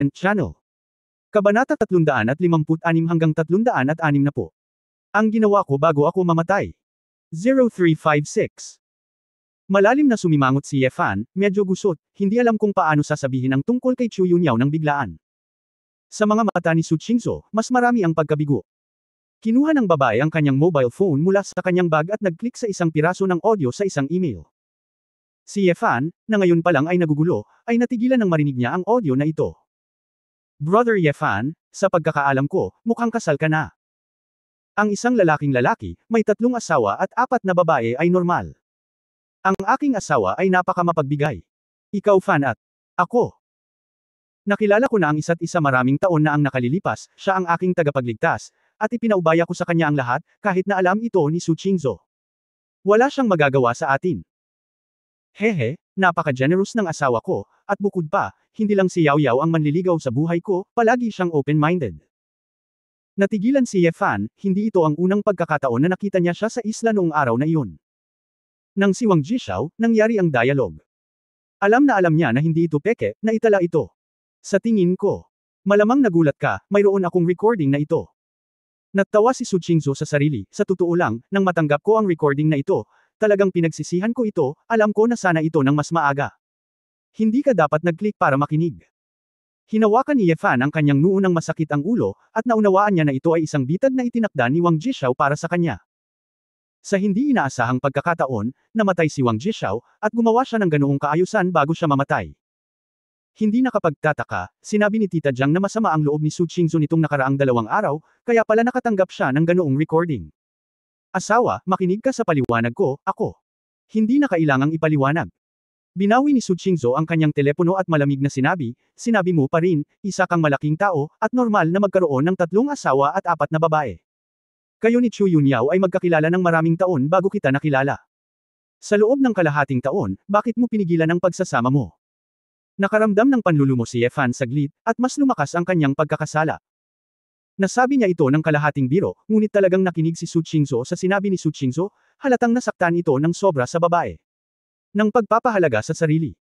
Channel. Kabanata 356 hanggang 360 na po. Ang ginawa ko bago ako mamatay. 0356. Malalim na sumimangot si Ye Fan, medyo gusot, hindi alam kung paano sasabihin ang tungkol kay Chu Yunyao nang biglaan. Sa mga mata ni Su Qingzhou, mas marami ang pagkabigo. Kinuha ng babae ang kanyang mobile phone mula sa kanyang bag at nag-click sa isang piraso ng audio sa isang email. Si Ye Fan, na ngayon pa lang ay nagugulo, ay natigilan nang marinig niya ang audio na ito. Brother Ye Fan, sa pagkakaalam ko, mukhang kasal ka na. Ang isang lalaking lalaki, may 3 asawa at 4 na babae ay normal. Ang aking asawa ay napakamapagbigay. Ikaw Fan at ako. Nakilala ko na ang isa't isa maraming taon na ang nakalilipas, siya ang aking tagapagligtas, at ipinaubaya ko sa kanya ang lahat, kahit na alam ito ni Su Qingzhou. Wala siyang magagawa sa atin. Hehe, napaka-generous ng asawa ko, at bukod pa, hindi lang si Yao Yao ang manliligaw sa buhay ko, palagi siyang open-minded. Natigilan si Ye Fan, hindi ito ang unang pagkakataon na nakita niya siya sa isla noong araw na iyon. Nang si Wang Jishao, nangyari ang dialogue. Alam na alam niya na hindi ito peke, na itala ito. Sa tingin ko, malamang nagulat ka, mayroon akong recording na ito. Natawa si Su Qingzhou sa sarili, sa totoo lang, nang matanggap ko ang recording na ito, talagang pinagsisihan ko ito, alam ko na sana ito ng mas maaga. Hindi ka dapat nag-click para makinig. Hinawakan ni Ye Fan ang kanyang noo nang masakit ang ulo, at naunawaan niya na ito ay isang bitag na itinakda ni Wang Jishao para sa kanya. Sa hindi inaasahang pagkakataon, namatay si Wang Jishao, at gumawa siya ng ganoong kaayusan bago siya mamatay. Hindi nakapagtataka, sinabi ni Tita Jiang na masama ang loob ni Su Qingzhou nitong nakaraang 2 araw, kaya pala nakatanggap siya ng ganoong recording. Asawa, makinig ka sa paliwanag ko, ako. Hindi na kailangang ipaliwanag. Binawi ni Su Qingzhou ang kanyang telepono at malamig na sinabi mo pa rin, isa kang malaking tao, at normal na magkaroon ng 3 asawa at 4 na babae. Kayo ni Chu Yunyao ay magkakilala ng maraming taon bago kita nakilala. Sa loob ng kalahating taon, bakit mo pinigilan ang pagsasama mo? Nakaramdam ng panlulumo si Ye Fan saglit, at mas lumakas ang kanyang pagkakasala. Nasabi niya ito ng kalahating biro, ngunit talagang nakinig si Su Qingzhou sa sinabi ni Su Qingzhou, halatang nasaktan ito ng sobra sa babae. Nang pagpapahalaga sa sarili.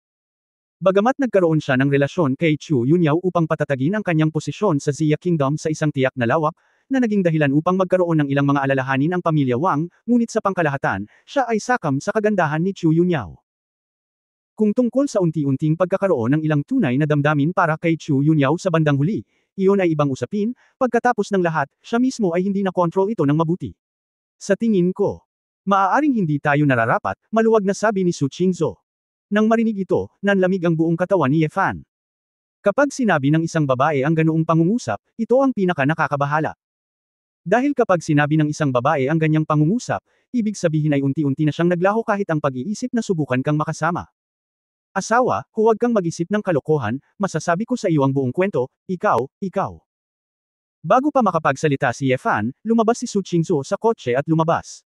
Bagamat nagkaroon siya ng relasyon kay Chu Yunyao upang patatagin ang kanyang posisyon sa Xia Kingdom sa isang tiyak na lawak, na naging dahilan upang magkaroon ng ilang mga alalahanin ang pamilya Wang, ngunit sa pangkalahatan, siya ay sakam sa kagandahan ni Chu Yunyao. Kung tungkol sa unti-unting pagkakaroon ng ilang tunay na damdamin para kay Chu Yunyao sa bandang huli, iyon ay ibang usapin, pagkatapos ng lahat, siya mismo ay hindi na-control ito ng mabuti. Sa tingin ko, maaaring hindi tayo nararapat, maluwag na sabi ni Su Qingzhou. Nang marinig ito, nanlamig ang buong katawan ni Ye Fan. Kapag sinabi ng isang babae ang ganoong pangungusap, ito ang pinaka-nakakabahala. Dahil kapag sinabi ng isang babae ang ganyang pangungusap, ibig sabihin ay unti-unti na siyang naglaho kahit ang pag-iisip na subukan kang makasama. Asawa, huwag kang mag-isip ng kalokohan, masasabi ko sa iyo ang buong kwento, ikaw. Bago pa makapagsalita si Ye Fan, lumabas si Su Qingzhou sa kotse at lumabas.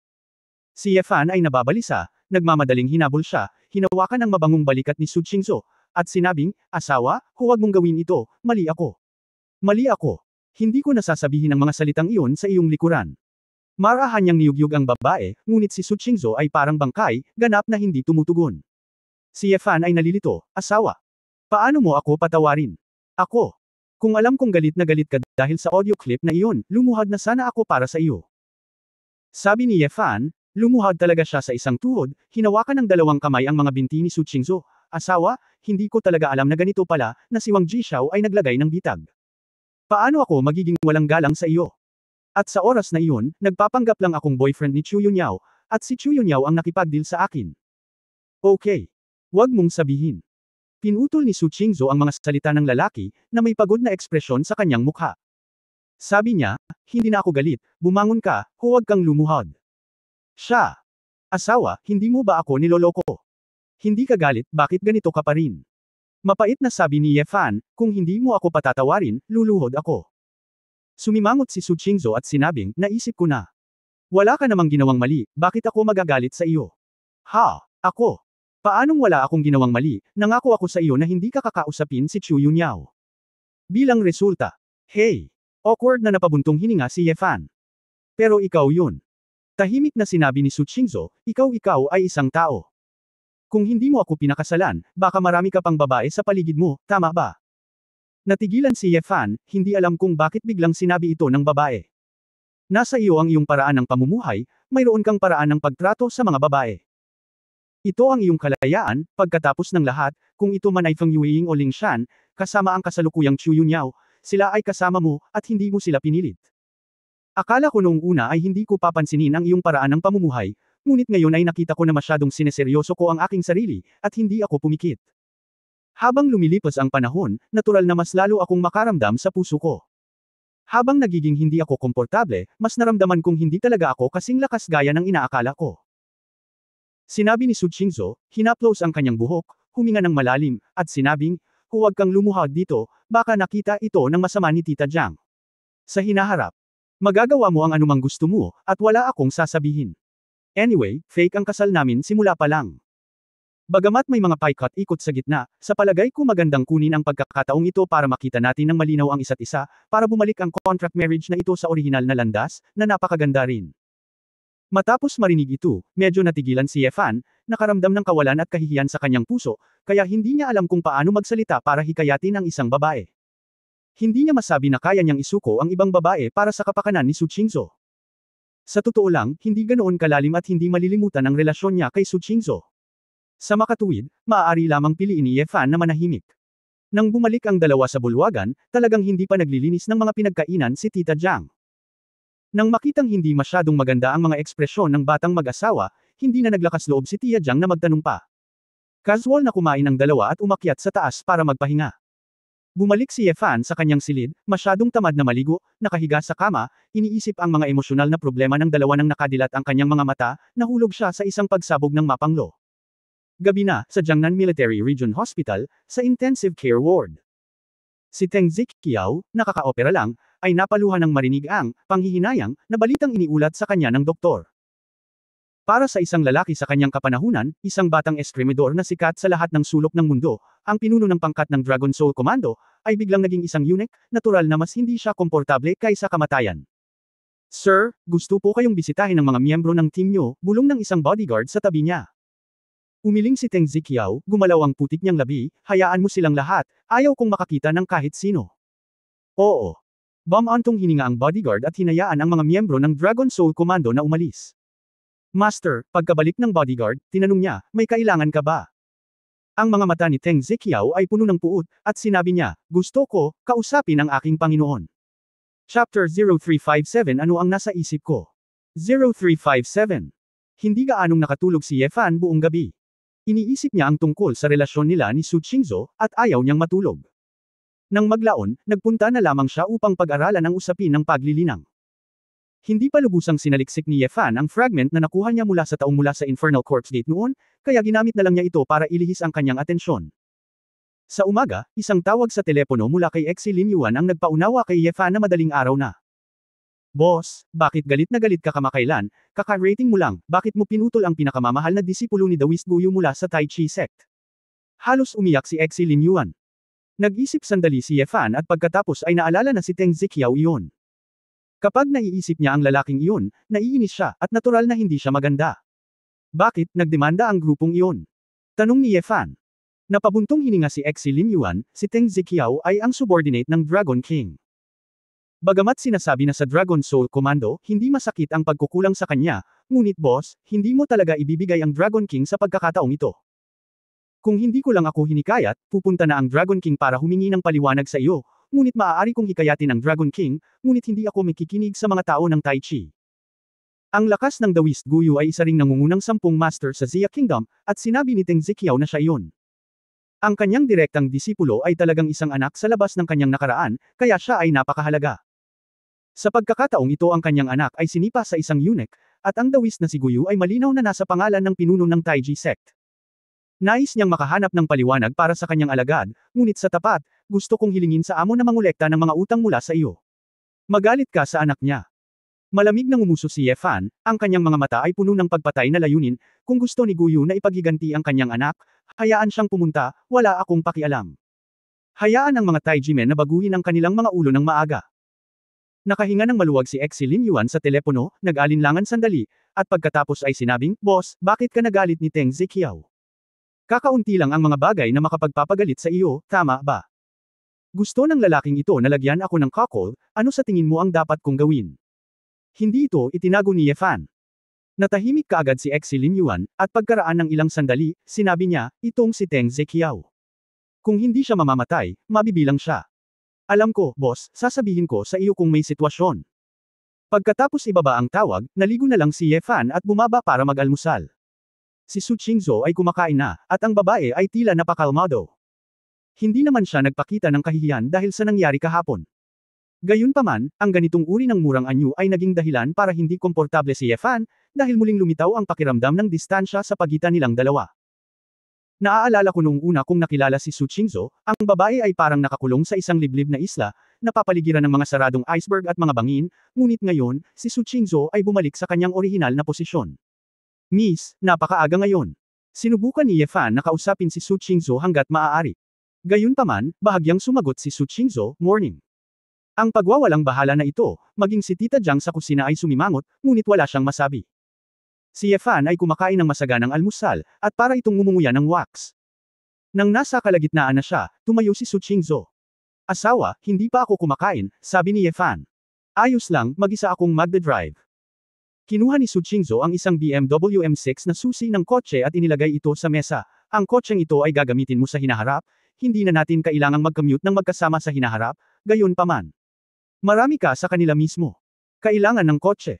Si Ye Fan ay nababalisa, nagmamadaling hinabol siya, hinawakan ang mabangong balikat ni Su Qingzhou, at sinabing, asawa, huwag mong gawin ito, mali ako. Mali ako. Hindi ko nasasabihin ang mga salitang iyon sa iyong likuran. Marahan niyang niyugyug ang babae, ngunit si Su Qingzhou ay parang bangkay, ganap na hindi tumutugon. Si Ye Fan ay nalilito, asawa. Paano mo ako patawarin? Ako. Kung alam kong galit na galit ka dahil sa audio clip na iyon, lumuhad na sana ako para sa iyo. Sabi ni Ye Fan, lumuhad talaga siya sa isang tuhod, hinawakan ng 2 kamay ang mga binti ni Su Qingzhou. Asawa, hindi ko talaga alam na ganito pala, na si Wang Jishao ay naglagay ng bitag. Paano ako magiging walang galang sa iyo? At sa oras na iyon, nagpapanggap lang akong boyfriend ni Chu Yunyao, at si Chu Yunyao ang nakipag-deal sa akin. Okay. Huwag mong sabihin. Pinutol ni Su Qingzhou ang mga salita ng lalaki, na may pagod na ekspresyon sa kanyang mukha. Sabi niya, hindi na ako galit, bumangon ka, huwag kang lumuhod. Siya. Asawa, hindi mo ba ako niloloko? Hindi ka galit, bakit ganito ka pa rin? Mapait na sabi ni Ye Fan, kung hindi mo ako patatawarin, luluhod ako. Sumimangot si Su Qingzhou at sinabing, naisip ko na. Wala ka namang ginawang mali, bakit ako magagalit sa iyo? Ha, ako. Paanong wala akong ginawang mali, nangako ako sa iyo na hindi ka kakausapin si Chu Yunyao. Bilang resulta, hey, awkward na napabuntong hininga si Ye Fan. Pero ikaw yun. Tahimik na sinabi ni Su Qingzhou, ikaw ay isang tao. Kung hindi mo ako pinakasalan, baka marami ka pang babae sa paligid mo, tama ba? Natigilan si Ye Fan, hindi alam kung bakit biglang sinabi ito ng babae. Nasa iyo ang iyong paraan ng pamumuhay, mayroon kang paraan ng pagtrato sa mga babae. Ito ang iyong kalayaan, pagkatapos ng lahat, kung ito man ay Feng Yueying o Ling Shan, kasama ang kasalukuyang Chu Yunyao, sila ay kasama mo, at hindi mo sila pinilit. Akala ko noong una ay hindi ko papansinin ang iyong paraan ng pamumuhay, ngunit ngayon ay nakita ko na masyadong sineseryoso ko ang aking sarili, at hindi ako pumikit. Habang lumilipas ang panahon, natural na mas lalo akong makaramdam sa puso ko. Habang nagiging hindi ako komportable, mas naramdaman kong hindi talaga ako kasing lakas gaya ng inaakala ko. Sinabi ni Su Qingzhou, hinaplos ang kanyang buhok, huminga ng malalim, at sinabing, huwag kang lumuhad dito, baka nakita ito ng masama ni Tita Jiang. Sa hinaharap, magagawa mo ang anumang gusto mo, at wala akong sasabihin. Anyway, fake ang kasal namin simula pa lang. Bagamat may mga paikot-ikot sa gitna, sa palagay ko magandang kunin ang pagkakataong ito para makita natin ng malinaw ang isa't isa, para bumalik ang contract marriage na ito sa orihinal na landas, na napakaganda rin. Matapos marinig ito, medyo natigilan si Ye Fan, nakaramdam ng kawalan at kahihiyan sa kanyang puso, kaya hindi niya alam kung paano magsalita para hikayatin ang isang babae. Hindi niya masabi na kaya niyang isuko ang ibang babae para sa kapakanan ni Su Qingzhou. Sa totoo lang, hindi ganoon kalalim at hindi malilimutan ang relasyon niya kay Su Qingzhou. Sa makatuwid, maaari lamang piliin ni Ye Fan na manahimik. Nang bumalik ang dalawa sa bulwagan, talagang hindi pa naglilinis ng mga pinagkainan si Tita Jiang. Nang makitang hindi masyadong maganda ang mga ekspresyon ng batang mag-asawa, hindi na naglakas loob si Tia Jiang na magtanong pa. Casual na kumain ang dalawa at umakyat sa taas para magpahinga. Bumalik si Ye Fan sa kanyang silid, masyadong tamad na maligo, nakahiga sa kama, iniisip ang mga emosyonal na problema ng dalawa nang nakadilat ang kanyang mga mata, nahulog siya sa isang pagsabog ng mapanglo. Gabi na, sa Jiangnan Military Region Hospital, sa intensive care ward. Si Teng Ziqiao, nakaka-opera lang, ay napaluhan ng marinig ang panghihinayang na balitang iniulat sa kanya ng doktor. Para sa isang lalaki sa kanyang kapanahunan, isang batang eskremedor na sikat sa lahat ng sulok ng mundo, ang pinuno ng pangkat ng Dragon Soul Commando, ay biglang naging isang eunuch, natural na mas hindi siya komportable kaysa kamatayan. Sir, gusto po kayong bisitahin ng mga miyembro ng team nyo, bulong ng isang bodyguard sa tabi niya. Umiling si Teng Ziqiao, gumalaw ang putik niyang labi, hayaan mo silang lahat, ayaw kong makakita ng kahit sino. Oo. Bumantong hininga ang bodyguard at hinayaan ang mga miyembro ng Dragon Soul Commando na umalis. Master, pagkabalik ng bodyguard, tinanong niya, may kailangan ka ba? Ang mga mata ni Teng Ziqiao ay puno ng puot, at sinabi niya, gusto ko, kausapin ang aking Panginoon. Chapter 0357 Ano ang nasa isip ko? 0357. Hindi gaanong nakatulog si Ye Fan buong gabi. Iniisip niya ang tungkol sa relasyon nila ni Su Qingzhou, at ayaw niyang matulog. Nang maglaon, nagpunta na lamang siya upang pag-aralan ang usapin ng paglilinang. Hindi pa lubusang sinaliksik ni Ye Fan ang fragment na nakuha niya mula sa taong mula sa Infernal Corpse Gate noon, kaya ginamit na lang niya ito para ilihis ang kanyang atensyon. Sa umaga, isang tawag sa telepono mula kay Exi Lin Yuan ang nagpaunawa kay Ye Fan na madaling araw na. Boss, bakit galit na galit ka kamakailan, kaka-rating mo lang, bakit mo pinutol ang pinakamamahal na disipulo ni Daoist Guyu mula sa Tai Chi sect? Halos umiyak si Exi Lin Yuan. Nag-isip sandali si Ye Fan at pagkatapos ay naalala na si Teng Ziqiao iyon. Kapag naiisip niya ang lalaking iyon, naiinis siya, at natural na hindi siya maganda. Bakit, nagdemanda ang grupong iyon? Tanong ni Ye Fan. Napabuntong hininga si Exi Lin Yuan, si Teng Ziqiao ay ang subordinate ng Dragon King. Bagamat sinasabi na sa Dragon Soul Commando, hindi masakit ang pagkukulang sa kanya, ngunit boss, hindi mo talaga ibibigay ang Dragon King sa pagkakataong ito. Kung hindi ko lang ako hinikayat, pupunta na ang Dragon King para humingi ng paliwanag sa iyo, ngunit maaari kong hikayatin ang Dragon King, ngunit hindi ako makikinig sa mga tao ng Tai Chi. Ang lakas ng Daoist Guyu ay isa ring nangungunang 10 master sa Xia Kingdom, at sinabi ni Teng Ziqiao na siya iyon. Ang kanyang direktang disipulo ay talagang isang anak sa labas ng kanyang nakaraan, kaya siya ay napakahalaga. Sa pagkakataong ito ang kanyang anak ay sinipa sa isang eunuch, at ang Daoist na si Guyu ay malinaw na nasa pangalan ng pinuno ng Taiji sect. Nais niyang makahanap ng paliwanag para sa kanyang alagad, ngunit sa tapat, gusto kong hilingin sa amo na mangolekta ng mga utang mula sa iyo. Magalit ka sa anak niya. Malamig na ngumuso si Ye Fan, ang kanyang mga mata ay puno ng pagpatay na layunin, kung gusto ni Guyu na ipaghiganti ang kanyang anak, hayaan siyang pumunta, wala akong pakialam. Hayaan ang mga Taiji men na baguhin ang kanilang mga ulo ng maaga. Nakahinga ng maluwag si Exi Lin Yuan sa telepono, nag-alinlangan sandali, at pagkatapos ay sinabing, Boss, bakit ka nagalit ni Teng Ziqiao? Kakaunti lang ang mga bagay na makapagpapagalit sa iyo, tama ba? Gusto ng lalaking ito na lagyan ako ng cuckold, ano sa tingin mo ang dapat kong gawin? Hindi ito itinago ni Ye Fan. Natahimik kaagad si Exi Lin Yuan, at pagkaraan ng ilang sandali, sinabi niya, itong si Teng Zekiao. Kung hindi siya mamamatay, mabibilang siya. Alam ko, boss, sasabihin ko sa iyo kung may sitwasyon. Pagkatapos ibaba ang tawag, naligo na lang si Ye Fan at bumaba para mag-almusal. Si Su Qingzhou ay kumakain na, at ang babae ay tila napakalmado. Hindi naman siya nagpakita ng kahihiyan dahil sa nangyari kahapon. Gayunpaman, ang ganitong uri ng murang anyo ay naging dahilan para hindi komportable si Ye Fan, dahil muling lumitaw ang pakiramdam ng distansya sa pagitan nilang dalawa. Naaalala ko noong una kong nakilala si Su Qingzhou, ang babae ay parang nakakulong sa isang liblib na isla, napapaligiran ng mga saradong iceberg at mga bangin, ngunit ngayon, si Su Qingzhou ay bumalik sa kanyang orihinal na posisyon. Miss, napakaaga ngayon. Sinubukan ni Ye Fan na kausapin si Su Qingzhou hanggat maaari. Gayunpaman, bahagyang sumagot si Su Qingzhou, morning. Ang pagwawalang bahala na ito, maging si Tita Jiang sa kusina ay sumimangot, ngunit wala siyang masabi. Si Ye Fan ay kumakain ng masaganang almusal, at para itong ngumunguya ng wax. Nang nasa kalagitnaan na siya, tumayo si Su Qingzhou. Asawa, hindi pa ako kumakain, sabi ni Ye Fan. Ayos lang, mag-isa akong magdadrive. Kinuha ni Su Qingzhou ang isang BMW M6 na susi ng kotse at inilagay ito sa mesa. Ang kotseng ito ay gagamitin mo sa hinaharap, hindi na natin kailangang mag-commute ng magkasama sa hinaharap, gayon paman. Marami ka sa kanila mismo. Kailangan ng kotse.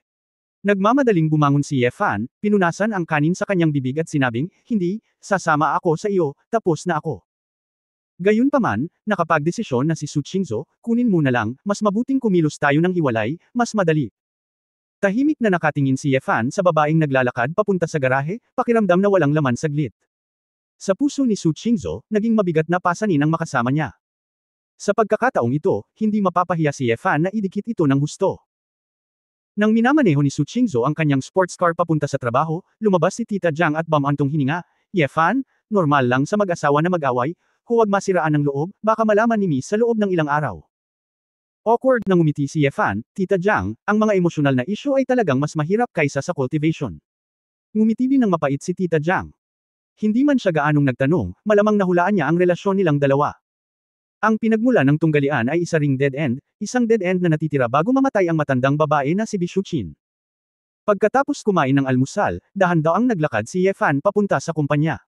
Nagmamadaling bumangon si Ye Fan, pinunasan ang kanin sa kanyang bibig at sinabing, hindi, sasama ako sa iyo, tapos na ako. Gayunpaman, nakapagdesisyon na si Su Qingzhou, kunin mo na lang, mas mabuting kumilos tayo ng hiwalay, mas madali. Tahimik na nakatingin si Ye Fan sa babaeng naglalakad papunta sa garahe, pakiramdam na walang laman saglit. Sa puso ni Su Qingzhou, naging mabigat na pasanin ang makasama niya. Sa pagkakataong ito, hindi mapapahiya si Ye Fan na idikit ito ng husto. Nang minamaneho ni Su Qingzhou ang kanyang sports car papunta sa trabaho, lumabas si Tita Jiang at bamantong hininga, Ye Fan, normal lang sa mag-asawa na mag-away, huwag masiraan ng loob, baka malaman ni Miss sa loob ng ilang araw. Awkward na ngumiti si Ye Fan, Tita Jiang, ang mga emosyonal na issue ay talagang mas mahirap kaysa sa cultivation. Ngumiti din ng mapait si Tita Jiang. Hindi man siya gaanong nagtanong, malamang nahulaan niya ang relasyon nilang dalawa. Ang pinagmula ng tunggalian ay isa ring dead end, isang dead end na natitira bago mamatay ang matandang babae na si Bishuchin. Pagkatapos kumain ng almusal, dahan-daang naglakad si Ye Fan papunta sa kumpanya.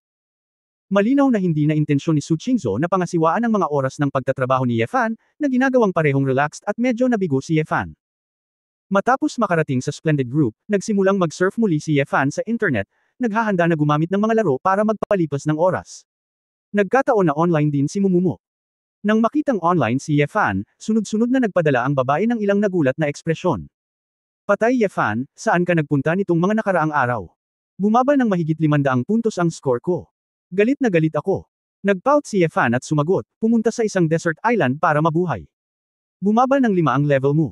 Malinaw na hindi na intensyon ni Su Qingzhou na pangasiwaan ang mga oras ng pagtatrabaho ni Ye Fan, na ginagawang parehong relaxed at medyo nabigo si Ye Fan. Matapos makarating sa Splendid Group, nagsimulang mag-surf muli si Ye Fan sa internet, naghahanda na gumamit ng mga laro para magpalipas ng oras. Nagkataon na online din si Mumumo. Nang makitang online si Ye Fan, sunod-sunod na nagpadala ang babae ng ilang nagulat na ekspresyon. Patay Ye Fan, saan ka nagpunta nitong mga nakaraang araw? Bumaba ng mahigit 500 puntos ang score ko. Galit na galit ako. Nagpout si Ye Fan at sumagot, pumunta sa isang desert island para mabuhay. Bumaba ng 5 ang level mo.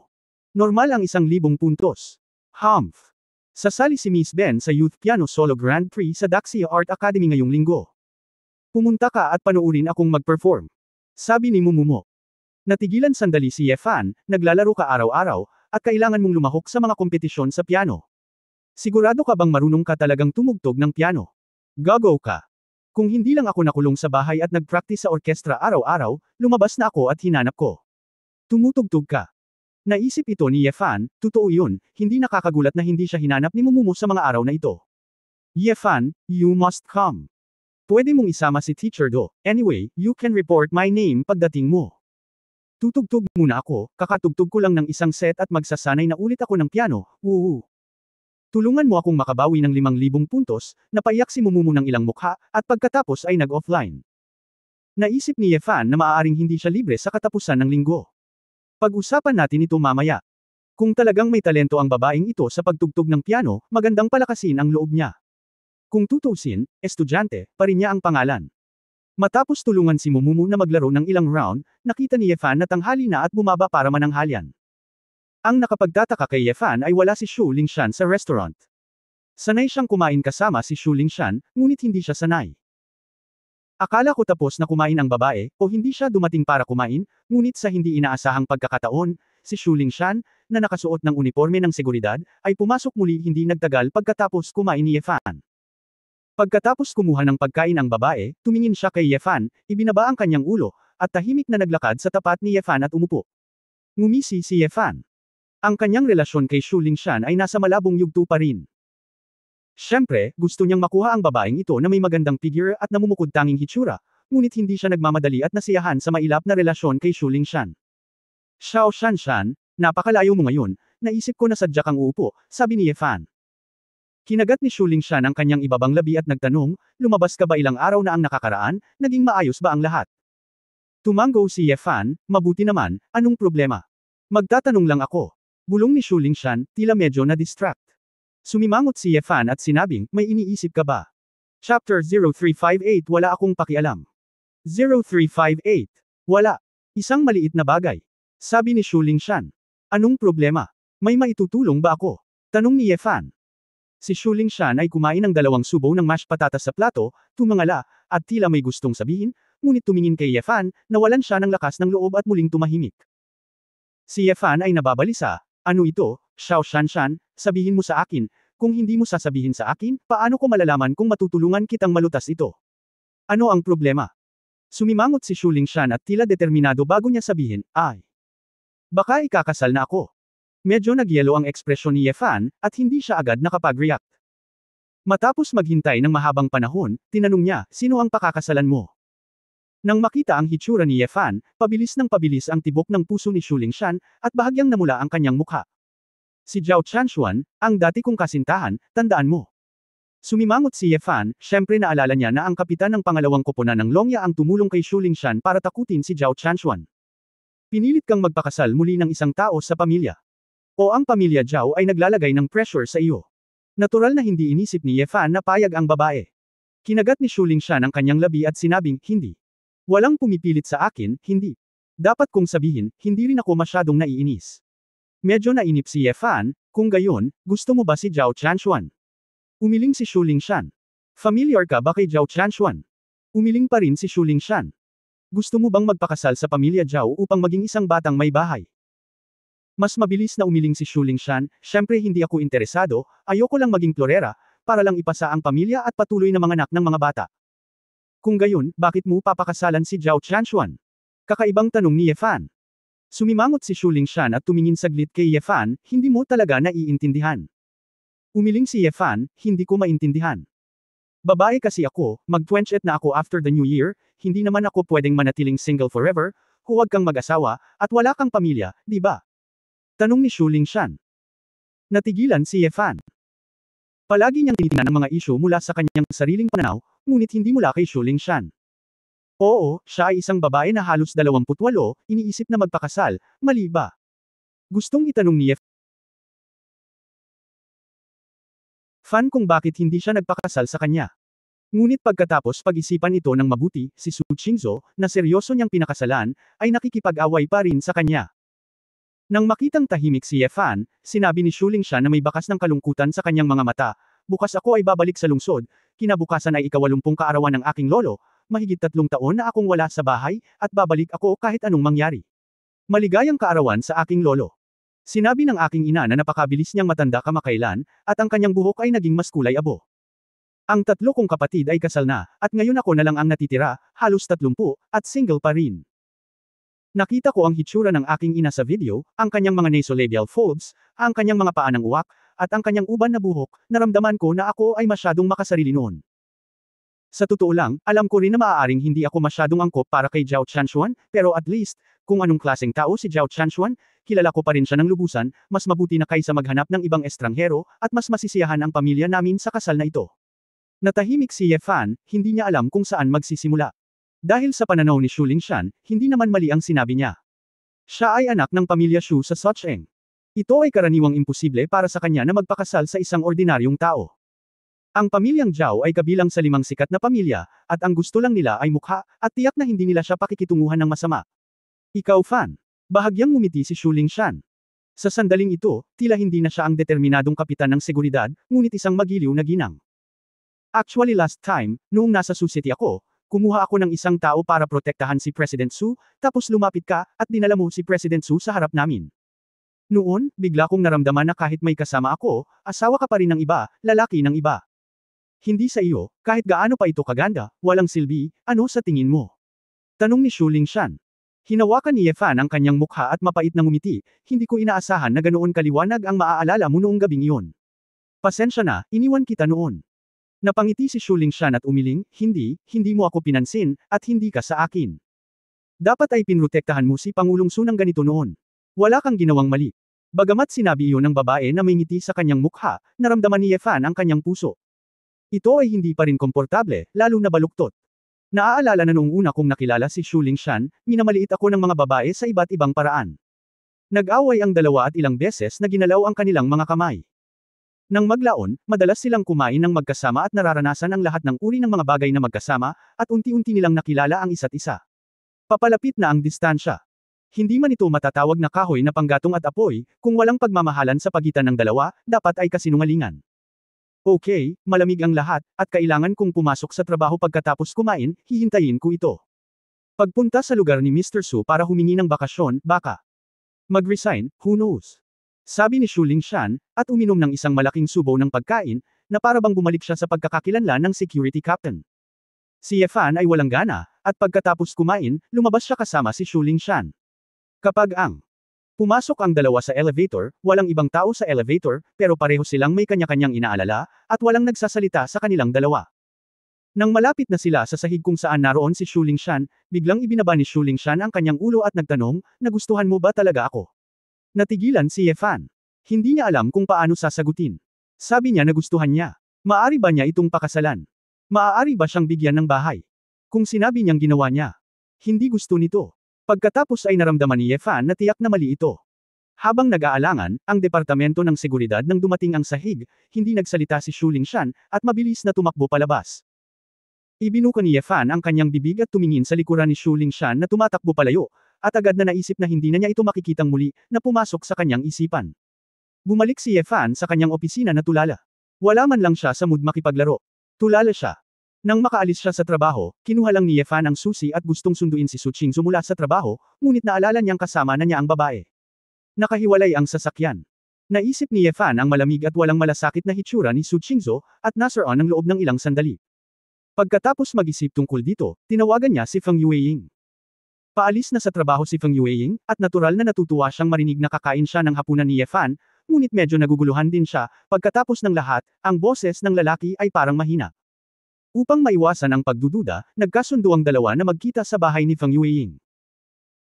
Normal ang 1,000 puntos. Humph. Sasali si Miss Ben sa Youth Piano Solo Grand Prix sa Daxia Art Academy ngayong linggo. Pumunta ka at panuurin akong mag-perform. Sabi ni Mumumo. Natigilan sandali si Ye Fan, naglalaro ka araw-araw, at kailangan mong lumahok sa mga kompetisyon sa piano. Sigurado ka bang marunong ka talagang tumugtog ng piano? Gago ka. Kung hindi lang ako nakulong sa bahay at nag-practice sa orkestra araw-araw, lumabas na ako at hinanap ko. Tumutugtog ka. Naisip ito ni Ye Fan, totoo yun, hindi nakakagulat na hindi siya hinanap ni Mumumo sa mga araw na ito. Ye Fan, you must come. Pwede mong isama si Teacher Do. Anyway, you can report my name pagdating mo. Tutugtog muna ako, kakatugtog ko lang ng isang set at magsasanay na ulit ako ng piano, woo. Tulungan mo akong makabawi ng 5,000 puntos, napaiyak si Mumumo ng ilang mukha, at pagkatapos ay nag-offline. Naisip ni Ye Fan na maaaring hindi siya libre sa katapusan ng linggo. Pag-usapan natin ito mamaya. Kung talagang may talento ang babaeng ito sa pagtugtog ng piano, magandang palakasin ang loob niya. Kung tutusin, estudyante, pa rin niya ang pangalan. Matapos tulungan si Mumumo na maglaro ng ilang round, nakita ni Ye Fan na tanghali na at bumaba para mananghalian. Ang nakapagtataka kay Ye Fan ay wala si Shu Lingshan sa restaurant. Sanay siyang kumain kasama si Shu Lingshan, ngunit hindi siya sanay. Akala ko tapos na kumain ang babae, o hindi siya dumating para kumain, ngunit sa hindi inaasahang pagkakataon, si Shu Lingshan, na nakasuot ng uniforme ng seguridad, ay pumasok muli hindi nagtagal pagkatapos kumain ni Ye Fan. Pagkatapos kumuha ng pagkain ang babae, tumingin siya kay Ye Fan, ibinaba ang kanyang ulo, at tahimik na naglakad sa tapat ni Yefan at umupo. Ngumisi si Yefan. Ang kanyang relasyon kay Shu Lingshan ay nasa malabong yugto pa rin. Siyempre, gusto niyang makuha ang babaeng ito na may magandang figure at namumukod tanging hitsura, ngunit hindi siya nagmamadali at nasiyahan sa mailap na relasyon kay Shu Lingshan. Xiao Shanshan, napakalayo mo ngayon, naisip ko na sadya kang uupo, sabi ni Yefan. Kinagat ni Shu Lingshan ang kanyang ibabang labi at nagtanong, lumabas ka ba ilang araw na ang nakakaraan, naging maayos ba ang lahat? Tumango si Yefan, mabuti naman, anong problema? Magtatanong lang ako. Bulong ni Shu Lingshan, tila medyo na-distract. Sumimangot si Yefan at sinabing, may iniisip ka ba? Chapter 0358 Wala akong pakialam. 0358. Wala. Isang maliit na bagay. Sabi ni Shu Lingshan. Anong problema? May maitutulong ba ako? Tanong ni Yefan. Si Shu Lingshan ay kumain ng 2 subo ng mashed patatas sa plato, tumangala, at tila may gustong sabihin, ngunit tumingin kay Yefan, nawalan siya ng lakas ng loob at muling tumahimik. Si Yefan ay nababalisa. Ano ito, Xiao Shanshan, sabihin mo sa akin, kung hindi mo sasabihin sa akin, paano ko malalaman kung matutulungan kitang malutas ito? Ano ang problema? Sumimangot si Shu Lingshan at tila determinado bago niya sabihin, ay. Baka ikakasal na ako. Medyo nagyelo ang ekspresyon ni Yefan, at hindi siya agad nakapag-react. Matapos maghintay ng mahabang panahon, tinanong niya, sino ang pakakasalan mo? Nang makita ang hitsura ni Yefan, pabilis ang tibok ng puso ni Shu Lingshan, at bahagyang namula ang kanyang mukha. Si Zhao Chanshuan, ang dati kong kasintahan, tandaan mo. Sumimangot si Yefan, syempre naalala niya na ang kapitan ng pangalawang koponan ng Longya ang tumulong kay Shu Lingshan para takutin si Zhao Chanshuan. Pinilit kang magpakasal muli ng isang tao sa pamilya. O ang pamilya Zhao ay naglalagay ng pressure sa iyo. Natural na hindi inisip ni Yefan na payag ang babae. Kinagat ni Shu Lingshan ang kanyang labi at sinabing, hindi. Walang pumipilit sa akin, hindi. Dapat kong sabihin, hindi rin ako masyadong naiinis. Medyo nainip si Yefan, kung gayon, gusto mo ba si Zhao Chanshuan? Umiling si Shu Lingshan. Familiar ka ba kay Zhao Chanshuan? Umiling pa rin si Shu Lingshan. Gusto mo bang magpakasal sa pamilya Zhao upang maging isang batang may bahay? Mas mabilis na umiling si Shu Lingshan, syempre hindi ako interesado, ayoko lang maging florera, para lang ipasa ang pamilya at patuloy na manganak ng mga bata. Kung gayon, bakit mo papakasalan si Zhao Chanshuan? Kakaibang tanong ni Yefan. Sumimangot si Shu Lingshan at tumingin saglit kay Yefan, hindi mo talaga naiintindihan. Umiling si Yefan, hindi ko maintindihan. Babae kasi ako, mag-28 na ako after the new year, hindi naman ako pwedeng manatiling single forever, huwag kang mag-asawa, at wala kang pamilya, di ba? Tanong ni Shu Lingshan. Natigilan si Yefan. Palagi niyang tinitingnan ang mga isyu mula sa kanyang sariling pananaw, ngunit hindi mula kay Shu Lingshan. Oo, siya ay isang babae na halos 28, iniisip na magpakasal, mali ba? Gustong itanong ni Yefan kung bakit hindi siya nagpakasal sa kanya. Ngunit pagkatapos pag-isipan ito ng mabuti, si Su Qingzhou, na seryoso niyang pinakasalan, ay nakikipag-away pa rin sa kanya. Nang makitang tahimik si Yefan, sinabi ni Shu Lingshan na may bakas ng kalungkutan sa kanyang mga mata, bukas ako ay babalik sa lungsod, kinabukasan ay ika-80 kaarawan ng aking lolo, mahigit 3 taon na akong wala sa bahay, at babalik ako kahit anong mangyari. Maligayang kaarawan sa aking lolo. Sinabi ng aking ina na napakabilis niyang matanda kamakailan, at ang kanyang buhok ay naging mas kulay abo. Ang 3 kong kapatid ay kasal na, at ngayon ako na lang ang natitira, halos 30, at single pa rin. Nakita ko ang hitsura ng aking ina sa video, ang kanyang mga nasolabial folds, ang kanyang mga paa ng uwak, at ang kanyang uban na buhok, naramdaman ko na ako ay masyadong makasarili noon. Sa totoo lang, alam ko rin na maaaring hindi ako masyadong angkop para kay Zhao Chanshuan, pero at least, kung anong klaseng tao si Zhao Chanshuan, kilala ko pa rin siya ng lubusan, mas mabuti na kaysa maghanap ng ibang estranghero, at mas masisiyahan ang pamilya namin sa kasal na ito. Natahimik si Yefan, hindi niya alam kung saan magsisimula. Dahil sa pananaw ni Shu Lingshan, hindi naman mali ang sinabi niya. Siya ay anak ng pamilya Shu sa Socheng. Ito ay karaniwang imposible para sa kanya na magpakasal sa isang ordinaryong tao. Ang pamilyang Zhao ay kabilang sa 5 sikat na pamilya, at ang gusto lang nila ay mukha, at tiyak na hindi nila siya pakikitunguhan ng masama. Ikaw fan. Bahagyang ngumiti si Shu Lingshan. Sa sandaling ito, tila hindi na siya ang determinadong kapitan ng seguridad, ngunit isang magiliw na ginang. Actually last time, noong nasa Sioux City ako, kumuha ako ng isang tao para protektahan si President Su, tapos lumapit ka, at dinala mo si President Su sa harap namin. Noon, bigla kong naramdaman na kahit may kasama ako, asawa ka pa rin ng iba, lalaki ng iba. Hindi sa iyo, kahit gaano pa ito kaganda, walang silbi, ano sa tingin mo? Tanong ni Shu Lingshan. Hinawakan ni Ye Fan ang kanyang mukha at mapait na ngumiti, hindi ko inaasahan na ganoon kaliwanag ang maaalala mo noong gabing iyon. Pasensya na, iniwan kita noon. Napangiti si Shu Lingshan at umiling, hindi mo ako pinansin, at hindi ka sa akin. Dapat ay pinrotektahan mo si Pangulong Su ng ganito noon. Wala kang ginawang mali. Bagamat sinabi iyon ng babae na may ngiti sa kanyang mukha, naramdaman ni Ye Fan ang kanyang puso. Ito ay hindi pa rin komportable, lalo na baluktot. Naaalala na noong una kong nakilala si Shu Lingshan, minamaliit ako ng mga babae sa iba't ibang paraan. Nag-away ang dalawa at ilang beses na ginalaw ang kanilang mga kamay. Nang maglaon, madalas silang kumain ng magkasama at nararanasan ang lahat ng uri ng mga bagay na magkasama, at unti-unti nilang nakilala ang isa't isa. Papalapit na ang distansya. Hindi man ito matatawag na kahoy na panggatong at apoy, kung walang pagmamahalan sa pagitan ng dalawa, dapat ay kasinungalingan. Okay, malamig ang lahat, at kailangan kong pumasok sa trabaho pagkatapos kumain, hihintayin ko ito. Pagpunta sa lugar ni Mr. Su para humingi ng bakasyon, baka mag-resign, who knows? Sabi ni Shu Lingshan, at uminom ng isang malaking subo ng pagkain, na para bang bumalik siya sa pagkakakilanlan ng security captain. Si Ye Fan ay walang gana, at pagkatapos kumain, lumabas siya kasama si Shu Lingshan. Kapag pumasok ang dalawa sa elevator, walang ibang tao sa elevator, pero pareho silang may kanya-kanyang inaalala, at walang nagsasalita sa kanilang dalawa. Nang malapit na sila sa sahig kung saan naroon si Shu Lingshan, biglang ibinaba ni Shu Lingshan ang kanyang ulo at nagtanong, nagustuhan mo ba talaga ako? Natigilan si Ye Fan. Hindi niya alam kung paano sasagutin. Sabi niya nagustuhan niya. Maaari ba niya itong pakasalan? Maaari ba siyang bigyan ng bahay? Kung sinabi niyang ginawa niya, hindi gusto nito. Pagkatapos ay naramdaman ni Ye Fan na tiyak na mali ito. Habang nag-aalangan, ang Departamento ng Seguridad nang dumating ang sahig, hindi nagsalita si Shu Lingshan, at mabilis na tumakbo palabas. Ibinuka ni Ye Fan ang kanyang bibig at tumingin sa likuran ni Shu Lingshan na tumatakbo palayo, at agad na naisip na hindi na niya ito makikitang muli, na pumasok sa kanyang isipan. Bumalik si Ye Fan sa kanyang opisina na tulala. Wala man lang siya sa mood makipaglaro. Tulala siya. Nang makaalis siya sa trabaho, kinuha lang ni Ye Fan ang susi at gustong sunduin si Su Qingzu mula sa trabaho, ngunit naalala niyang kasama na niya ang babae. Nakahiwalay ang sasakyan. Naisip ni Ye Fan ang malamig at walang malasakit na hitsura ni Su Qingzu, at nasaroon ng loob ng ilang sandali. Pagkatapos mag-isip tungkol dito, tinawagan niya si Feng Yueying. Paalis na sa trabaho si Feng Yueying, at natural na natutuwa siyang marinig na kakain siya ng hapunan ni Ye Fan, ngunit medyo naguguluhan din siya, pagkatapos ng lahat, ang boses ng lalaki ay parang mahina. Upang maiwasan ang pagdududa, nagkasundo ang dalawa na magkita sa bahay ni Feng Yueying.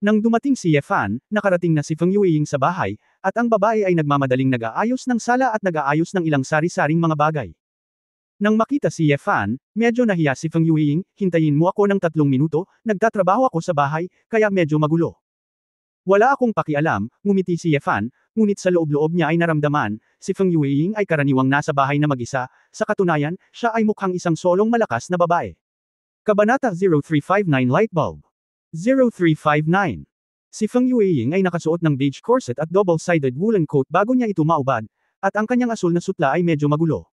Nang dumating si Ye Fan, nakarating na si Feng Yueying sa bahay, at ang babae ay nagmamadaling nag-aayos ng sala at nag-aayos ng ilang sari-saring mga bagay. Nang makita si Ye Fan, medyo nahiya si Feng Yueying, hintayin mo ako ng 3 minuto, nagtatrabaho ako sa bahay, kaya medyo magulo. Wala akong pakialam, ngumiti si Ye Fan, ngunit sa loob-loob niya ay naramdaman, si Feng Yueying ay karaniwang nasa bahay na mag-isa, sa katunayan, siya ay mukhang isang solong malakas na babae. Kabanata 0359 Lightbulb 0359. Si Feng Yueying ay nakasuot ng beige corset at double-sided woolen coat bago niya ito maubad, at ang kanyang asul na sutla ay medyo magulo.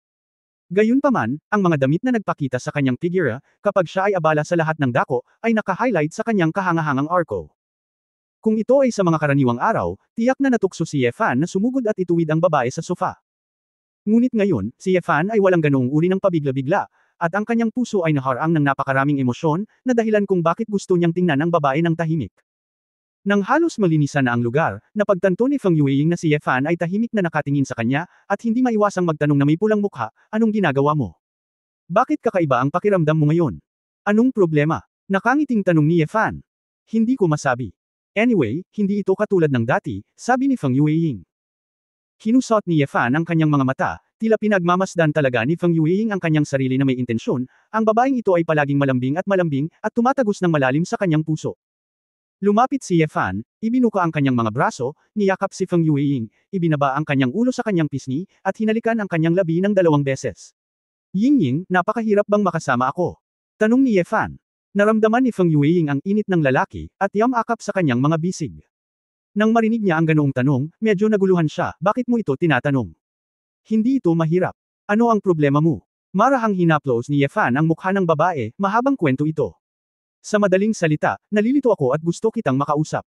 Gayunpaman, ang mga damit na nagpakita sa kanyang figura, kapag siya ay abala sa lahat ng dako, ay naka-highlight sa kanyang kahangahangang arko. Kung ito ay sa mga karaniwang araw, tiyak na natukso si Ye Fan na sumugod at ituwid ang babae sa sofa. Ngunit ngayon, si Ye Fan ay walang ganoong uri ng pabigla-bigla, at ang kanyang puso ay naharang ng napakaraming emosyon, na dahilan kung bakit gusto niyang tingnan ang babae ng tahimik. Nang halos malinisan na ang lugar, napagtanto ni Feng Yueying na si Ye Fan ay tahimik na nakatingin sa kanya, at hindi maiwasang magtanong na may pulang mukha, anong ginagawa mo? Bakit kakaiba ang pakiramdam mo ngayon? Anong problema? Nakangiting tanong ni Ye Fan. Hindi ko masabi. Anyway, hindi ito katulad ng dati, sabi ni Feng Yueying. Kinusot ni Ye Fan ang kanyang mga mata, tila pinagmamasdan talaga ni Feng Yueying ang kanyang sarili na may intensyon, ang babaeng ito ay palaging malambing, at tumatagos ng malalim sa kanyang puso. Lumapit si Ye Fan, ibinuka ang kanyang mga braso, niyakap si Feng Yueying, ibinaba ang kanyang ulo sa kanyang pisngi, at hinalikan ang kanyang labi ng 2 beses. Ying-ying, napakahirap bang makasama ako? Tanong ni Ye Fan. Naramdaman ni Feng Yueying ang init ng lalaki, at yamakap sa kanyang mga bisig. Nang marinig niya ang ganoong tanong, medyo naguluhan siya, bakit mo ito tinatanong? Hindi ito mahirap. Ano ang problema mo? Marahang hinaplos ni Ye Fan ang mukha ng babae, mahabang kwento ito. Sa madaling salita, nalilito ako at gusto kitang makausap.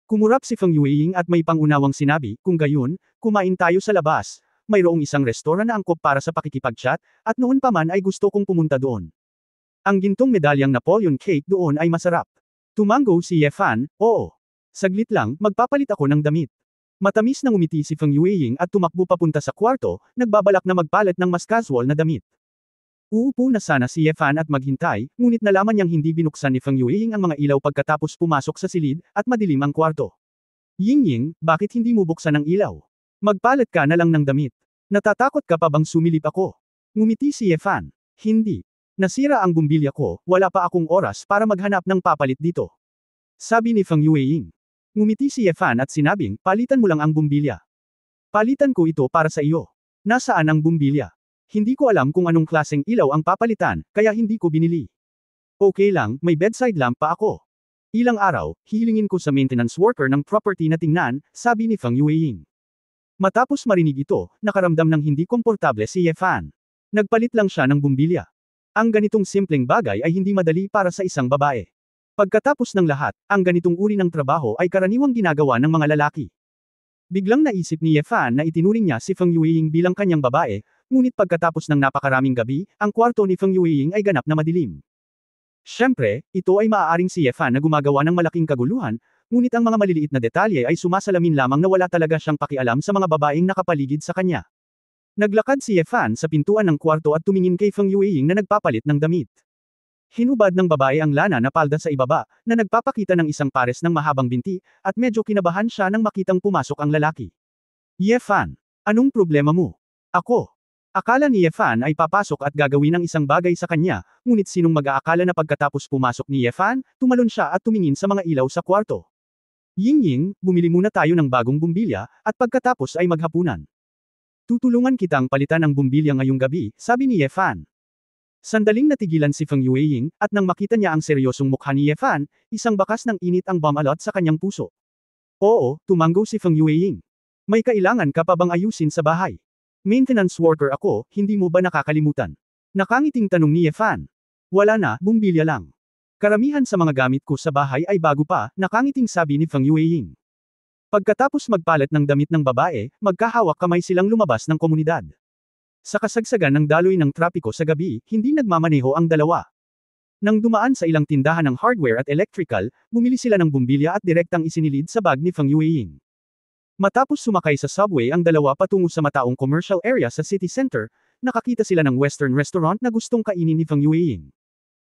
Kumurap si Feng Yueying at may pangunawang sinabi, kung gayon, kumain tayo sa labas. Mayroong isang restoran na angkop para sa pakikipag-chat, at noon pa man ay gusto kong pumunta doon. Ang gintong medalyang Napoleon cake doon ay masarap. Tumango si Yefan, oo. Saglit lang, magpapalit ako ng damit. Matamis na ngumiti si Feng Yueying at tumakbo papunta sa kwarto, nagbabalak na magpalit ng mas casual na damit. Uupo na sana si Yefan at maghintay, ngunit nalaman niyang hindi binuksan ni Feng Yueying ang mga ilaw pagkatapos pumasok sa silid, at madilim ang kwarto. Yingying, bakit hindi mo buksan ang ilaw? Magpalit ka na lang ng damit. Natatakot ka pa bang sumilip ako? Ngumiti si Yefan. Hindi. Nasira ang bumbilya ko, wala pa akong oras para maghanap ng papalit dito. Sabi ni Feng Yueying. Ngumiti si Yefan at sinabing, palitan mo lang ang bumbilya. Palitan ko ito para sa iyo. Nasaan ang bumbilya? Hindi ko alam kung anong klaseng ilaw ang papalitan, kaya hindi ko binili. Okay lang, may bedside lamp pa ako. Ilang araw, hihilingin ko sa maintenance worker ng property na tingnan, sabi ni Feng Yueying. Matapos marinig ito, nakaramdam ng hindi komportable si Yefan. Nagpalit lang siya ng bumbilya. Ang ganitong simpleng bagay ay hindi madali para sa isang babae. Pagkatapos ng lahat, ang ganitong uri ng trabaho ay karaniwang ginagawa ng mga lalaki. Biglang naisip ni Yefan na itinuring niya si Feng Yueying bilang kanyang babae, ngunit pagkatapos ng napakaraming gabi, ang kwarto ni Feng Yueying ay ganap na madilim. Siyempre, ito ay maaaring si Yefan na gumagawa ng malaking kaguluhan, ngunit ang mga maliliit na detalye ay sumasalamin lamang na wala talaga siyang pakialam sa mga babaeng nakapaligid sa kanya. Naglakad si Yefan sa pintuan ng kwarto at tumingin kay Feng Yueying na nagpapalit ng damit. Hinubad ng babae ang lana na palda sa ibaba, na nagpapakita ng isang pares ng mahabang binti, at medyo kinabahan siya nang makitang pumasok ang lalaki. Yefan, anong problema mo? Ako. Akala ni Yefan ay papasok at gagawin ang isang bagay sa kanya, ngunit sinong mag-aakala na pagkatapos pumasok ni Yefan, tumalon siya at tumingin sa mga ilaw sa kwarto. Yingying, bumili muna tayo ng bagong bumbilya, at pagkatapos ay maghapunan. Tutulungan kitang palitan ang bumbilya ngayong gabi, sabi ni Yefan. Sandaling natigilan si Feng Yueying, at nang makita niya ang seryosong mukha ni Yefan, isang bakas ng init ang bumalot sa kanyang puso. Oo, tumango si Feng Yueying. May kailangan ka pa bang ayusin sa bahay? Maintenance worker ako, hindi mo ba nakakalimutan? Nakangiting tanong ni Yefan. Wala na, bumbilya lang. Karamihan sa mga gamit ko sa bahay ay bago pa, nakangiting sabi ni Feng Yueying. Pagkatapos magpalit ng damit ng babae, magkahawak kamay silang lumabas ng komunidad. Sa kasagsagan ng daloy ng trapiko sa gabi, hindi nagmamaneho ang dalawa. Nang dumaan sa ilang tindahan ng hardware at electrical, bumili sila ng bumbilya at direktang isinilid sa bag ni Feng Yueying. Matapos sumakay sa subway ang dalawa patungo sa mataong commercial area sa city center, nakakita sila ng western restaurant na gustong kainin ni Feng Yueying.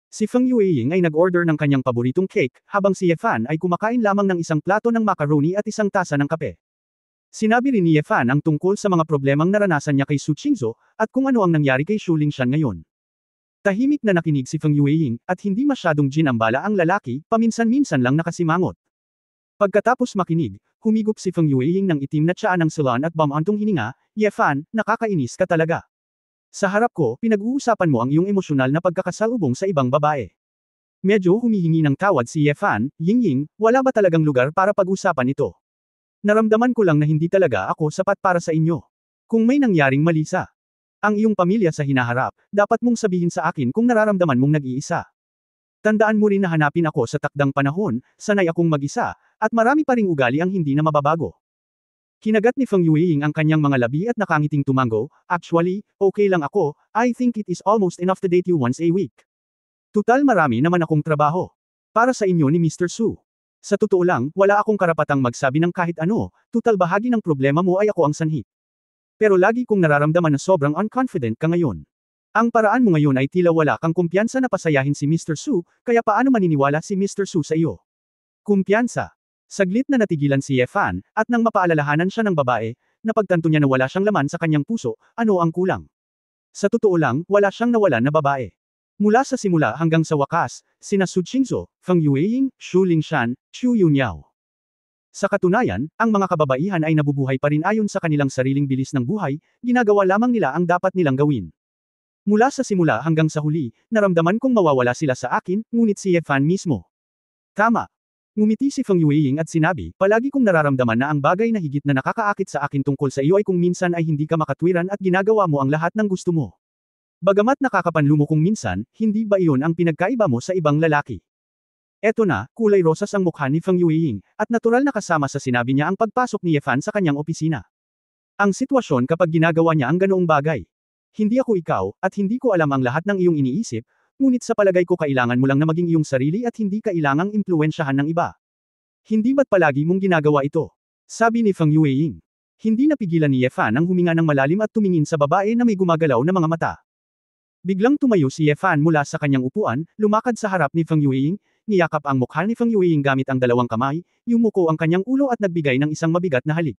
Si Feng Yueying ay nag-order ng kanyang paboritong cake, habang si Yefan ay kumakain lamang ng isang plato ng macaroni at isang tasa ng kape. Sinabi rin ni Yefan ang tungkol sa mga problemang naranasan niya kay Su Qingzhou, at kung ano ang nangyari kay Xu Lingshan ngayon. Tahimik na nakinig si Feng Yueying, at hindi masyadong ginambala ang lalaki, paminsan-minsan lang nakasimangot. Pagkatapos makinig, humigop si Feng Yueying ng itim na tsaa ng salon at bumantong hininga, Yefan, nakakainis ka talaga. Sa harap ko, pinag-uusapan mo ang iyong emosyonal na pagkakasalubong sa ibang babae. Medyo humihingi ng tawad si Yefan, Yingying, wala ba talagang lugar para pag-usapan ito? Naramdaman ko lang na hindi talaga ako sapat para sa inyo. Kung may nangyaring mali sa ang iyong pamilya sa hinaharap, dapat mong sabihin sa akin kung nararamdaman mong nag-iisa. Tandaan mo rin na hanapin ako sa takdang panahon, sanay akong mag-isa, at marami pa ring ugali ang hindi na mababago. Kinagat ni Feng Yueying ang kanyang mga labi at nakangiting tumango, actually, okay lang ako, I think it is almost enough to date you once a week. Tutal marami naman akong trabaho. Para sa inyo ni Mr. Su. Sa totoo lang, wala akong karapatang magsabi ng kahit ano, tutal bahagi ng problema mo ay ako ang sanhi. Pero lagi kong nararamdaman na sobrang unconfident ka ngayon. Ang paraan mo ngayon ay tila wala kang kumpiyansa na pasayahin si Mr. Su, kaya paano maniniwala si Mr. Su sa iyo? Kumpiyansa. Saglit na natigilan si Yefan, at nang mapaalalahanan siya ng babae, napagtanto niya na wala siyang laman sa kanyang puso, ano ang kulang? Sa totoo lang, wala siyang nawalan na babae. Mula sa simula hanggang sa wakas, sina Su Qingzhou, Feng Yueying, Xu Lingshan, Xu Yunyao. Sa katunayan, ang mga kababaihan ay nabubuhay pa rin ayon sa kanilang sariling bilis ng buhay, ginagawa lamang nila ang dapat nilang gawin. Mula sa simula hanggang sa huli, naramdaman kong mawawala sila sa akin, ngunit si Yefan mismo. Tama. Ngumiti si Feng Yueying at sinabi, palagi kong nararamdaman na ang bagay na higit na nakakaakit sa akin tungkol sa iyo ay kung minsan ay hindi ka makatwiran at ginagawa mo ang lahat ng gusto mo. Bagamat nakakapanlumo kung minsan, hindi ba iyon ang pinagkaiba mo sa ibang lalaki? Eto na, kulay rosas ang mukha ni Feng Yueying, at natural na kasama sa sinabi niya ang pagpasok ni Yefan sa kanyang opisina. Ang sitwasyon kapag ginagawa niya ang ganoong bagay. Hindi ako ikaw, at hindi ko alam ang lahat ng iyong iniisip, ngunit sa palagay ko kailangan mo lang na maging iyong sarili at hindi kailangang impluwensyahan ng iba. Hindi ba't palagi mong ginagawa ito? Sabi ni Feng Yueying. Hindi napigilan ni Ye Fan ang huminga ng malalim at tumingin sa babae na may gumagalaw na mga mata. Biglang tumayo si Ye Fan mula sa kanyang upuan, lumakad sa harap ni Feng Yueying, niyakap ang mukha ni Feng Yueying gamit ang dalawang kamay, yumuko ang kanyang ulo at nagbigay ng isang mabigat na halik.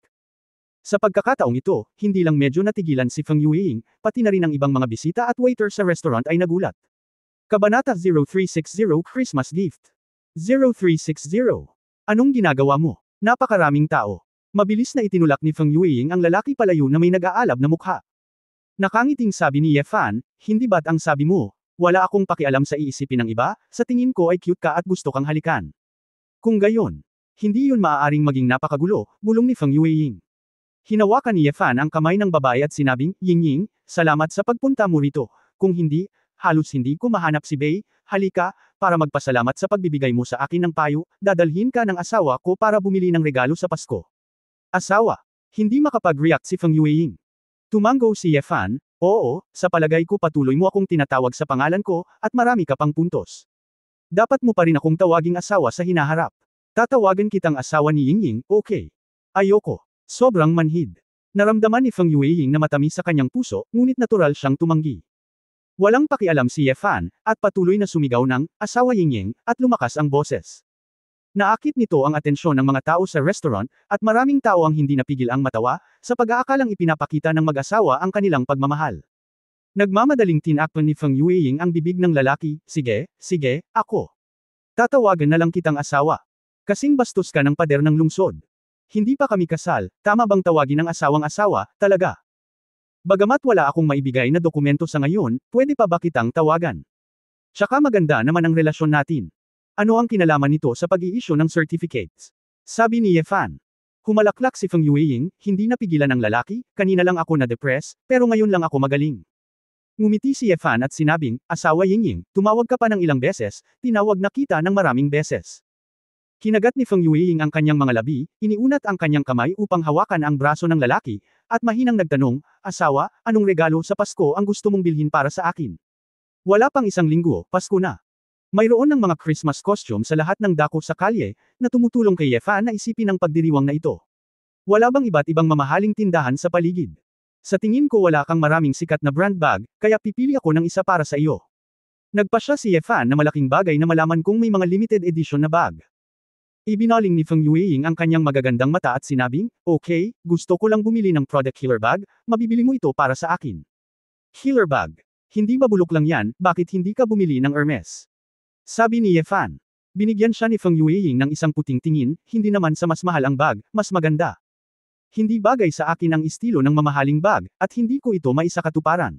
Sa pagkakataong ito, hindi lang medyo natigilan si Feng Yueying, pati na rin ang ibang mga bisita at waiter sa restaurant ay nagulat. Kabanata 0360 Christmas Gift 0360. Anong ginagawa mo? Napakaraming tao. Mabilis na itinulak ni Feng Yueying ang lalaki palayo na may nag-aalab na mukha. Nakangiting sabi ni Ye Fan, hindi ba't ang sabi mo, wala akong pakialam sa iisipin ng iba, sa tingin ko ay cute ka at gusto kang halikan. Kung gayon, hindi yun maaaring maging napakagulo, bulong ni Feng Yueying. Hinawakan ni Ye Fan ang kamay ng babae at sinabing, Yingying, salamat sa pagpunta mo rito. Kung hindi, halos hindi ko mahanap si Bei, halika, para magpasalamat sa pagbibigay mo sa akin ng payo, dadalhin ka ng asawa ko para bumili ng regalo sa Pasko. Asawa. Hindi makapag-react si Feng Yueying. Tumango si Ye Fan, oo, sa palagay ko patuloy mo akong tinatawag sa pangalan ko, at marami ka pang puntos. Dapat mo pa rin akong tawaging asawa sa hinaharap. Tatawagan kitang asawa ni Yingying, okay. Ayoko. Sobrang manhid. Naramdaman ni Feng Yueying na matamis sa kanyang puso, ngunit natural siyang tumanggi. Walang pakialam si Ye Fan, at patuloy na sumigaw ng, asawa Yingying, at lumakas ang boses. Naakit nito ang atensyon ng mga tao sa restaurant, at maraming tao ang hindi napigil ang matawa, sa pag-aakalang ipinapakita ng mag-asawa ang kanilang pagmamahal. Nagmamadaling tinakpan ni Feng Yueying ang bibig ng lalaki, sige, sige, ako. Tatawagan na lang kitang asawa. Kasing bastos ka ng pader ng lungsod. Hindi pa kami kasal, tama bang tawagin ng asawang asawa, talaga? Bagamat wala akong maibigay na dokumento sa ngayon, pwede pa ba kitang tawagan? Tsaka maganda naman ang relasyon natin. Ano ang kinalaman nito sa pag-i-issue ng certificates? Sabi ni Ye Fan. Humalaklak si Feng Yueying, hindi napigilan ang lalaki, kanina lang ako na-depress, pero ngayon lang ako magaling. Ngumiti si Ye Fan at sinabing, asawa Yingying, tumawag ka pa ng ilang beses, tinawag na kita ng maraming beses. Kinagat ni Feng Yueying ang kanyang mga labi, iniunat ang kanyang kamay upang hawakan ang braso ng lalaki, at mahinang nagtanong, asawa, anong regalo sa Pasko ang gusto mong bilhin para sa akin? Wala pang isang linggo, Pasko na. Mayroon ng mga Christmas costume sa lahat ng dako sa kalye, na tumutulong kay Ye Fan na isipin ang pagdiriwang na ito. Wala bang iba't ibang mamahaling tindahan sa paligid? Sa tingin ko wala kang maraming sikat na brand bag, kaya pipili ako ng isa para sa iyo. Nagpasya si Ye Fan na malaking bagay na malaman kung may mga limited edition na bag. Ibinaling ni Feng Yueying ang kanyang magagandang mata at sinabing, okay, gusto ko lang bumili ng product killer bag, mabibili mo ito para sa akin. Killer bag. Hindi ba bulok lang yan, bakit hindi ka bumili ng Hermes? Sabi ni Ye Fan. Binigyan siya ni Feng Yueying ng isang puting tingin, hindi naman sa mas mahal ang bag, mas maganda. Hindi bagay sa akin ang estilo ng mamahaling bag, at hindi ko ito maisakatuparan.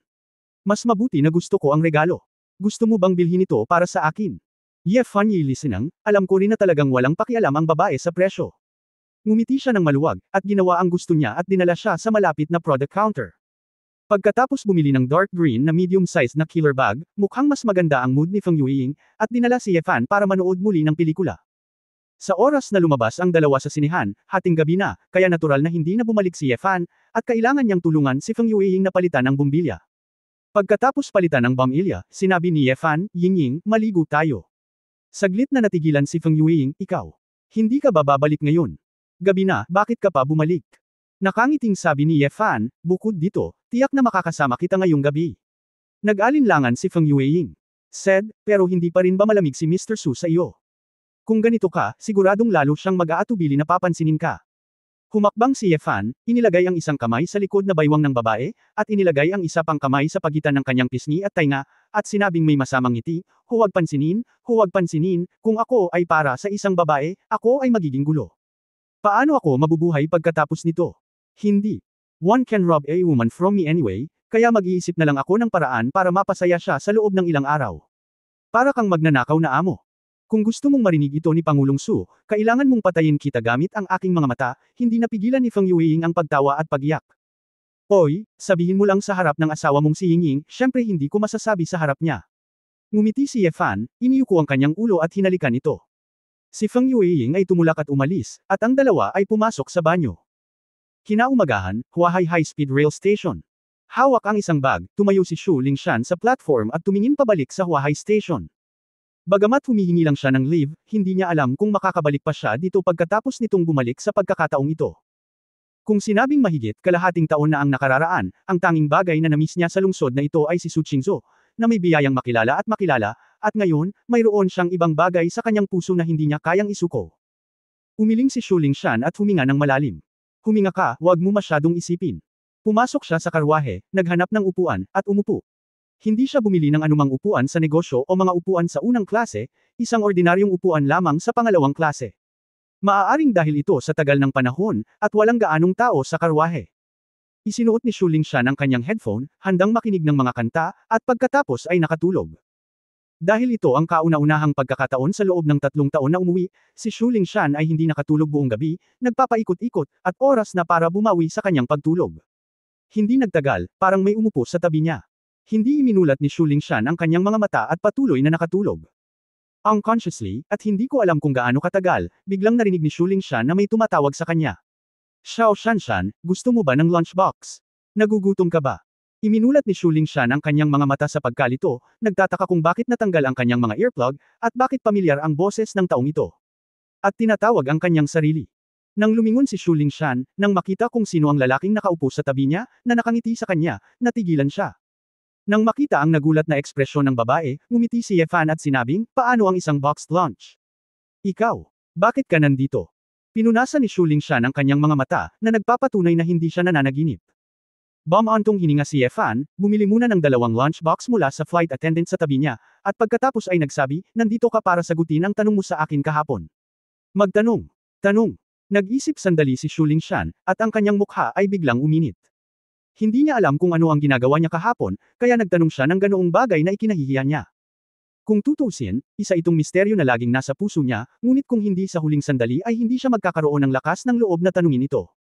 Mas mabuti na gusto ko ang regalo. Gusto mo bang bilhin ito para sa akin? Ye Fan Yi listenang, alam ko rin na talagang walang pakialam ang babae sa presyo. Ngumiti siya ng maluwag, at ginawa ang gusto niya at dinala siya sa malapit na product counter. Pagkatapos bumili ng dark green na medium-sized na killer bag, mukhang mas maganda ang mood ni Feng Yueying, at dinala si Ye Fan para manood muli ng pelikula. Sa oras na lumabas ang dalawa sa sinehan, hating gabi na, kaya natural na hindi na bumalik si Ye Fan, at kailangan niyang tulungan si Feng Yueying na palitan ng bumbilya. Pagkatapos palitan ng bumbilya, sinabi ni Ye Fan, Yingying, maligo tayo. Saglit na natigilan si Feng Yueying, ikaw. Hindi ka ba babalik ngayon? Gabi na, bakit ka pa bumalik? Nakangiting sabi ni Ye Fan, bukod dito, tiyak na makakasama kita ngayong gabi. Nag-alinlangan si Feng Yueying. Said, pero hindi pa rin ba malamig si Mr. Su sa iyo? Kung ganito ka, siguradong lalo siyang mag-aatubili na papansinin ka. Humakbang si Ye Fan, inilagay ang isang kamay sa likod na baywang ng babae, at inilagay ang isa pang kamay sa pagitan ng kanyang pisngi at tainga, at sinabing may masamang ngiti, huwag pansinin, kung ako ay para sa isang babae, ako ay magiging gulo. Paano ako mabubuhay pagkatapos nito? Hindi. One can rob a woman from me anyway, kaya mag-iisip na lang ako ng paraan para mapasaya siya sa loob ng ilang araw. Para kang magnanakaw na amo. Kung gusto mong marinig ito ni Pangulong Su, kailangan mong patayin kita gamit ang aking mga mata, hindi napigilan ni Feng Yueying ang pagtawa at pagiyak. Oy, sabihin mo lang sa harap ng asawa mong si Yingying, syempre hindi ko masasabi sa harap niya. Ngumiti si Ye Fan, iniyuko ang kanyang ulo at hinalikan ito. Si Feng Yueying ay tumulak at umalis, at ang dalawa ay pumasok sa banyo. Kinaumagahan, Huahay High Speed Rail Station. Hawak ang isang bag, tumayo si Shu Lingshan sa platform at tumingin pabalik sa Huahay Station. Bagamat humihingi lang siya ng leave, hindi niya alam kung makakabalik pa siya dito pagkatapos nitong bumalik sa pagkakataong ito. Kung sinabing mahigit kalahating taon na ang nakararaan, ang tanging bagay na namiss niya sa lungsod na ito ay si Su Qingzhou, na may biyayang makilala, at ngayon, mayroon siyang ibang bagay sa kanyang puso na hindi niya kayang isuko. Umiling si Shu Lingshan at huminga ng malalim. Huminga ka, huwag mo masyadong isipin. Pumasok siya sa karwahe, naghanap ng upuan, at umupo. Hindi siya bumili ng anumang upuan sa negosyo o mga upuan sa unang klase, isang ordinaryong upuan lamang sa pangalawang klase. Maaaring dahil ito sa tagal ng panahon, at walang gaanong tao sa karwahe. Isinuot ni Shu Lingshan ang kanyang headphone, handang makinig ng mga kanta, at pagkatapos ay nakatulog. Dahil ito ang kauna-unahang pagkakataon sa loob ng 3 taon na umuwi, si Shu Lingshan ay hindi nakatulog buong gabi, nagpapaikot-ikot, at oras na para bumawi sa kanyang pagtulog. Hindi nagtagal, parang may umupo sa tabi niya. Hindi iminulat ni Shu Lingshan ang kanyang mga mata at patuloy na nakatulog. Unconsciously, at hindi ko alam kung gaano katagal, biglang narinig ni Shu Lingshan na may tumatawag sa kanya. Xiao Shanshan, gusto mo ba ng lunchbox? Nagugutom ka ba? Iminulat ni Shu Lingshan ang kanyang mga mata sa pagkalito, nagtataka kung bakit natanggal ang kanyang mga earplug, at bakit pamilyar ang boses ng taong ito. At tinatawag ang kanyang sarili. Nang lumingon si Shu Lingshan, nang makita kung sino ang lalaking nakaupo sa tabi niya, na nakangiti sa kanya, natigilan siya. Nang makita ang nagulat na ekspresyon ng babae, ngumiti si Ye Fan at sinabing, paano ang isang boxed lunch? Ikaw, bakit ka nandito? Pinunasan ni Shu Lingshan ang kanyang mga mata, na nagpapatunay na hindi siya nananaginip. Bumantong hininga si Ye Fan, bumili muna ng 2 lunchbox mula sa flight attendant sa tabi niya, at pagkatapos ay nagsabi, nandito ka para sagutin ang tanong mo sa akin kahapon. Magtanong. Tanong. Nag-isip sandali si Shu Lingshan, at ang kanyang mukha ay biglang uminit. Hindi niya alam kung ano ang ginagawa niya kahapon, kaya nagtanong siya ng ganoong bagay na ikinahihiya niya. Kung tutuusin, isa itong misteryo na laging nasa puso niya, ngunit kung hindi sa huling sandali ay hindi siya magkakaroon ng lakas ng loob na tanungin ito.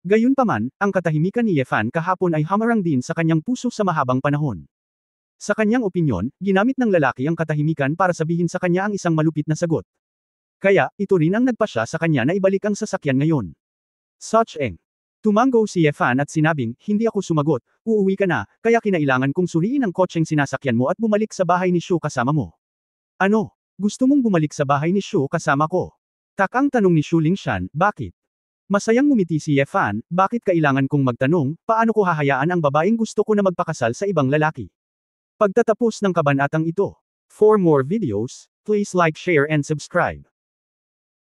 Gayunpaman, ang katahimikan ni Ye Fan kahapon ay hamarang din sa kanyang puso sa mahabang panahon. Sa kanyang opinyon, ginamit ng lalaki ang katahimikan para sabihin sa kanya ang isang malupit na sagot. Kaya, ito rin ang nagpasya sa kanya na ibalik ang sasakyan ngayon. Such eng. Tumango si Ye Fan at sinabing, hindi ako sumagot, uuwi ka na, kaya kinailangan kong suriin ang kotseng sinasakyan mo at bumalik sa bahay ni Shu kasama mo. Ano? Gusto mong bumalik sa bahay ni Shu kasama ko? Takang tanong ni Shu Lingshan, bakit? Masayang ngumiti si Ye Fan, bakit kailangan kong magtanong, paano ko hahayaan ang babaeng gusto ko na magpakasal sa ibang lalaki? Pagtatapos ng kabanatang ito. For more videos, please like, share and subscribe.